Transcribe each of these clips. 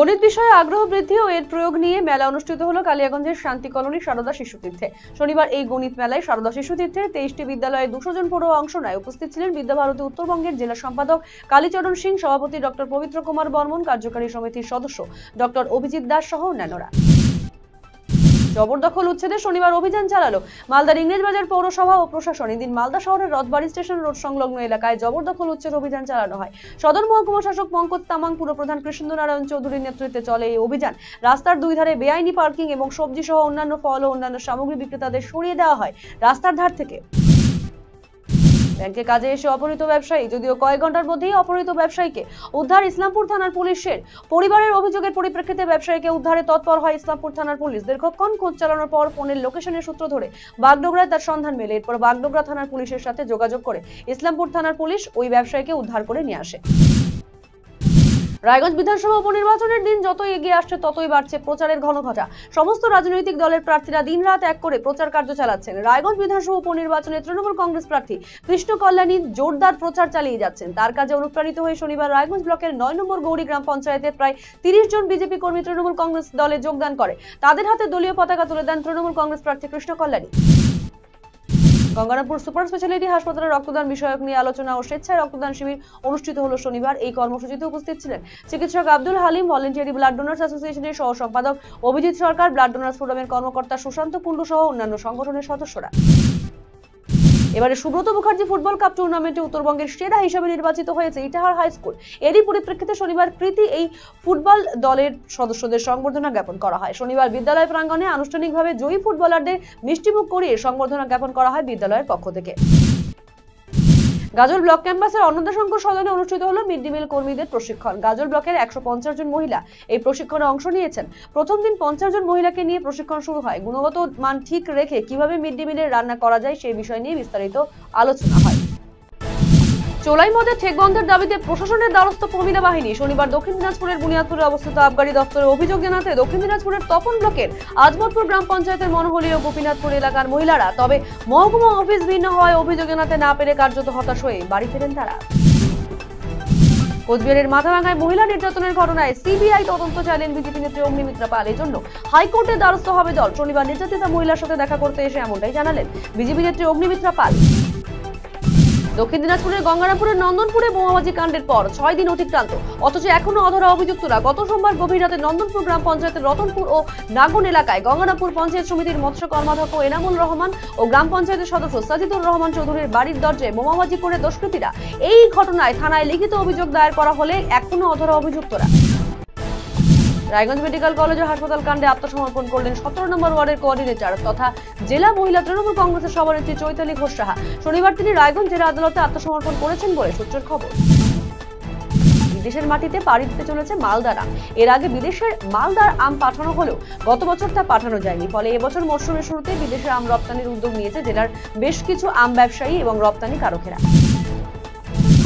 গণিত বিষয়ে আগ্রহ বৃদ্ধি ও এর প্রয়োগ নিয়ে মেলা অনুষ্ঠিত হলো কালিয়াগঞ্জের শান্তি কলোনি সারদা শিশুতীর্থে। শনিবার এই গণিত মেলায় সারদা শিশুতীর্থে 23টি বিদ্যালয়ে 200 জন পড়ুয়া অংশ নেয়। উপস্থিত ছিলেন বিদ্যাভারতী উত্তরবঙ্গের জেলা সম্পাদক কালীচরণ সিং, সভাপতি ডক্টর পবিত্র কুমার বর্মন, কার্যকারী সমিতির সদস্য ডক্টর অভিজিৎ দাস সহ অন্যান্যরা। জবরদখল উচ্ছেদে শনিবার অভিযান চালালো মালদার ইংরেজবাজার পৌরসভা ও প্রশাসন। এদিন মালদা শহরের রথবাড়ি স্টেশন রোড সংলগ্ন এলাকায় জবরদখল উচ্ছেদ অভিযান চালানো হয়। সদর মহকুমা শাসক পঙ্কজ তামাং, পুরপ্রধান কৃষ্ণনারায়ণ চৌধুরীর নেতৃত্বে চলে এই অভিযান। রাস্তার দুই ধারে বেআইনি পার্কিং এবং সবজি সহ অন্যান্য ফল ও অন্যান্য সামগ্রী বিক্রেতাদের সরিয়ে দেওয়া হয় রাস্তার ধার থেকে। ব্যাংকে কাজে এসে অপহৃত ব্যবসায়ী, যদিও কয়েক ঘন্টার মধ্যেই অপহৃত ব্যবসায়ীকে উদ্ধার ইসলামপুর থানার পুলিশের। পরিবারের অভিযোগের পরিপ্রেক্ষিতে ব্যবসায়ীকে উদ্ধারে তৎপর হয় ইসলামপুর থানার পুলিশ। দীর্ঘক্ষণ খোঁজ চালানোর পর ফোনের লোকেশনের সূত্র ধরে বাগডোগরায় তার সন্ধান মেলে। এরপর বাগডোগরা থানার পুলিশের সাথে যোগাযোগ করে ইসলামপুর থানার পুলিশ ওই ব্যবসায়ীকে উদ্ধার করে নিয়ে আসে। রায়গঞ্জ বিধানসভা উপনির্বাচনের দিন যতই এগিয়ে আসছে ততই বাড়ছে প্রচারের ঘনঘটা। সমস্ত রাজনৈতিক দলের প্রার্থীরা দিনরাত এক করে প্রচার কার্য চালাচ্ছেন। রায়গঞ্জ বিধানসভা উপনির্বাচনে তৃণমূল কংগ্রেস প্রার্থী কৃষ্ণ কল্যাণী জোরদার প্রচার চালিয়ে যাচ্ছেন। তার কাজে অনুপ্রাণিত হয়ে শনিবার রায়গঞ্জ ব্লকের 9 নম্বর গৌরী গ্রাম পঞ্চায়েতের প্রায় 30 জন বিজেপি কর্মী তৃণমূল কংগ্রেস দলে যোগদান করে। তাদের হাতে দলীয় পতাকা তুলে দেন তৃণমূল কংগ্রেস প্রার্থী কৃষ্ণ কল্যাণী। গঙ্গারামপুর সুপার স্পেশালিটি হাসপাতালে রক্তদান বিষয়ক নিয়ে আলোচনা ও স্বেচ্ছায় রক্তদান শিবির অনুষ্ঠিত হলো শনিবার। এই কর্মসূচিতে উপস্থিত ছিলেন চিকিৎসক Abdul Halim, voluntary blood donors অ্যাসোসিয়েশনের সহ সম্পাদক অভিজিৎ সরকার, ব্লাড ডোনার্স ফোরামের কর্মকর্তা সুশান্ত কুণ্ডু সহ অন্যান্য সংগঠনের সদস্যরা। এবারে সুব্রত মুখার্জি ফুটবল কাপ টুর্নামেন্টে উত্তরবঙ্গের সেরা হিসেবে নির্বাচিত হয়েছে ইটাহার হাই স্কুল। এরই পরিপ্রেক্ষিতে শনিবার কৃতি এই ফুটবল দলের সদস্যদের সংবর্ধনা জ্ঞাপন করা হয়। শনিবার বিদ্যালয় প্রাঙ্গণে আনুষ্ঠানিকভাবে জয়ী ফুটবলারদের মিষ্টিমুখ করিয়ে সংবর্ধনা জ্ঞাপন করা হয় বিদ্যালয়ের পক্ষ থেকে। গাজল ব্লক ক্যাম্পাসের অন্নদাশঙ্কর সদনে অনুষ্ঠিত হলো মিড ডে মিল কর্মীদের প্রশিক্ষণ। গাজল ব্লকের 150 জন মহিলা এই প্রশিক্ষণে অংশ নিয়েছেন। প্রথম দিন 50 জন মহিলাকে নিয়ে প্রশিক্ষণ শুরু হয়। গুণগত মান ঠিক রেখে কিভাবে মিড ডে মিলের রান্না করা যায় সেই বিষয় নিয়ে বিস্তারিত আলোচনা হয়। চোলাই মদের ঠেক বন্ধের দাবিতে প্রশাসনের দ্বারস্থ মহিলা বাহিনী। শনিবার দক্ষিণ দিনাজপুরের বুনিয়াদপুরে অবস্থিত আবগারি দপ্তরে অভিযোগ জানাতে দক্ষিণ দিনাজপুরের তপন ব্লকের আজমতপুর গ্রাম পঞ্চায়েতের মনোহলি ও গোপীনাথপুর এলাকার মহিলারা। তবে মহকুমা অফিস ভিন্ন হওয়ায় অভিযোগ জানাতে না পেরে কার্যত হতাশ হয়ে বাড়ি ফেরেন তারা। কোচবিহারের মাথাভাঙায় মহিলা নির্যাতনের ঘটনায় সিবিআই তদন্ত চাইলেন বিজেপি নেত্রী অগ্নিমিত্রা পাল। এজন্য হাইকোর্টের দ্বারস্থ হবে দল। শনিবার নির্যাতিতা মহিলার সাথে দেখা করতে এসে এমনটাই জানালেন বিজেপি নেত্রী অগ্নিমিত্রা পাল। দক্ষিণ দিনাজপুরের গঙ্গারামপুরের নন্দনপুরে বোমাবাজি কাণ্ডের পর 6 দিন অতিক্রান্ত, অথচ এখনো অধরা অভিযুক্তরা। গত সোমবার গভীর রাতে নন্দনপুর গ্রাম পঞ্চায়েতের রতনপুর ও নাগন এলাকায় গঙ্গারামপুর পঞ্চায়েত সমিতির মৎস্য কর্মাধ্যক্ষ এনামুল রহমান ও গ্রাম পঞ্চায়েতের সদস্য সাজিদুর রহমান চৌধুরীর বাড়ির দরজায় বোমাবাজি করে দুষ্কৃতীরা। এই ঘটনায় থানায় লিখিত অভিযোগ দায়ের করা হলে এখনো অধরা অভিযুক্তরা। রায়গঞ্জ মেডিকেল কলেজ ও হাসপাতাল কাণ্ডে আত্মসমর্পণ করলেন 17 নম্বর ওয়ার্ডের কোঅর্ডিনেটর তথা জেলা মহিলা তৃণমূল কংগ্রেসের সভানেত্রী চৈতালি ঘোষ সাহা। শনিবার তিনি রায়গঞ্জ জেলা আদালতে আত্মসমর্পণ করেছেন বলে সূত্রের খবর। বিদেশের মাটিতে পাড়ি দিতে চলেছে মালদার আম। এর আগে বিদেশের মালদার আম পাঠানো হলেও গত বছর তা পাঠানো যায়নি। ফলে এবছর মরশুমের শুরুতে বিদেশে আম রপ্তানির উদ্যোগ নিয়েছে জেলার বেশ কিছু আম ব্যবসায়ী এবং রপ্তানিকারকেরা।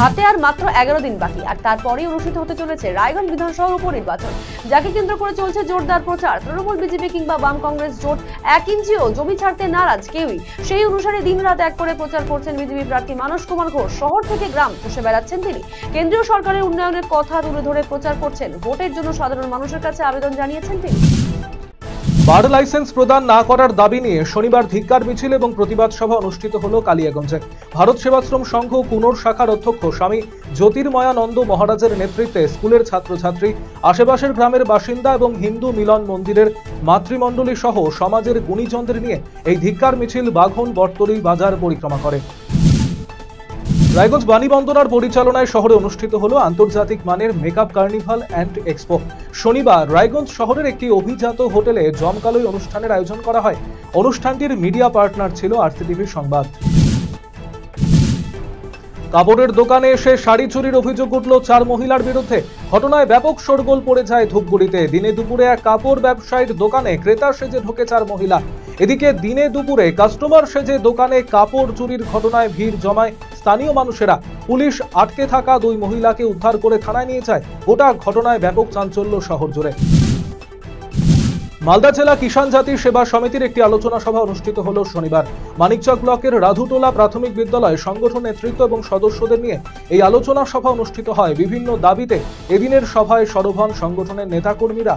হাতে আর মাত্র 11 দিন বাকি, আর তারপরেই অনুষ্ঠিত হতে চলেছে রায়গঞ্জ বিধানসভা উপনির্বাচন, যাকে কেন্দ্র করে চলছে জোরদার প্রচার। তৃণমূল, বিজেপি কিংবা বাম কংগ্রেস জোট 1 ইঞ্চিও জমি ছাড়তে নারাজ কেউই। সেই অনুসারে দিনরাত এক করে প্রচার করছেন বিজেপি প্রার্থী মানস কুমার ঘোষ। শহর থেকে গ্রাম চষে বেড়াচ্ছেন তিনি। কেন্দ্রীয় সরকারের উন্নয়নের কথা তুলে ধরে প্রচার করছেন। ভোটের জন্য সাধারণ মানুষের কাছে আবেদন জানিয়েছেন তিনি। বার লাইসেন্স প্রদান না করার দাবি নিয়ে শনিবার ধিক্কার মিছিল এবং প্রতিবাদ সভা অনুষ্ঠিত হলো কালিয়াগঞ্জে। ভারত সেবাশ্রম সংঘ কুনোর শাখার অধ্যক্ষ স্বামী জ্যোতির্ময়ানন্দ মহারাজের নেতৃত্বে স্কুলের ছাত্রছাত্রী, আশেপাশের গ্রামের বাসিন্দা এবং হিন্দু মিলন মন্দিরের মাতৃমণ্ডলী সহ সমাজের গুণীজনদের নিয়ে এই ধিক্কার মিছিল বাঘন বটতলী বাজার পরিক্রমা করে। রায়গঞ্জ বাণীবন্দনার পরিচালনায় শহরে অনুষ্ঠিত হলো আন্তর্জাতিক মানের মেকআপ কার্নিভাল অ্যান্ড এক্সপো। শনিবার রায়গঞ্জ শহরের একটি অভিজাত হোটেলে জমকালোই অনুষ্ঠানের আয়োজন করা হয়। অনুষ্ঠানটির মিডিয়া পার্টনার ছিল আরসিটিভি সংবাদ। কাপড়ের দোকানে এসে শাড়ি চুরির অভিযোগ উঠল 4 মহিলার বিরুদ্ধে। ঘটনায় ব্যাপক শোরগোল পড়ে যায় ধূপগুড়িতে। দিনে দুপুরে এক কাপড় ব্যবসায়ীর দোকানে ক্রেতা সেজে ঢোকে 4 মহিলা। এদিকে দিনে দুপুরে কাস্টমার সেজে দোকানে কাপড় চুরির ঘটনায় ভিড় জমায় স্থানীয় মানুষেরা। পুলিশ আটকে থাকা 2 মহিলাকে উদ্ধার করে থানায় নিয়ে যায়। গোটা ঘটনায় ব্যাপক চাঞ্চল্য শহর জুড়ে। মালদা জেলা কিষাণ জাতি সেবা সমিতির একটি আলোচনা সভা অনুষ্ঠিত হল শনিবার। মানিকচক ব্লকের রাধুটোলা প্রাথমিক বিদ্যালয়ে সংগঠন নেতৃত্ব এবং সদস্যদের নিয়ে এই আলোচনা সভা অনুষ্ঠিত হয়। বিভিন্ন দাবিতে এদিনের সভায় সরব হন সংগঠনের নেতাকর্মীরা।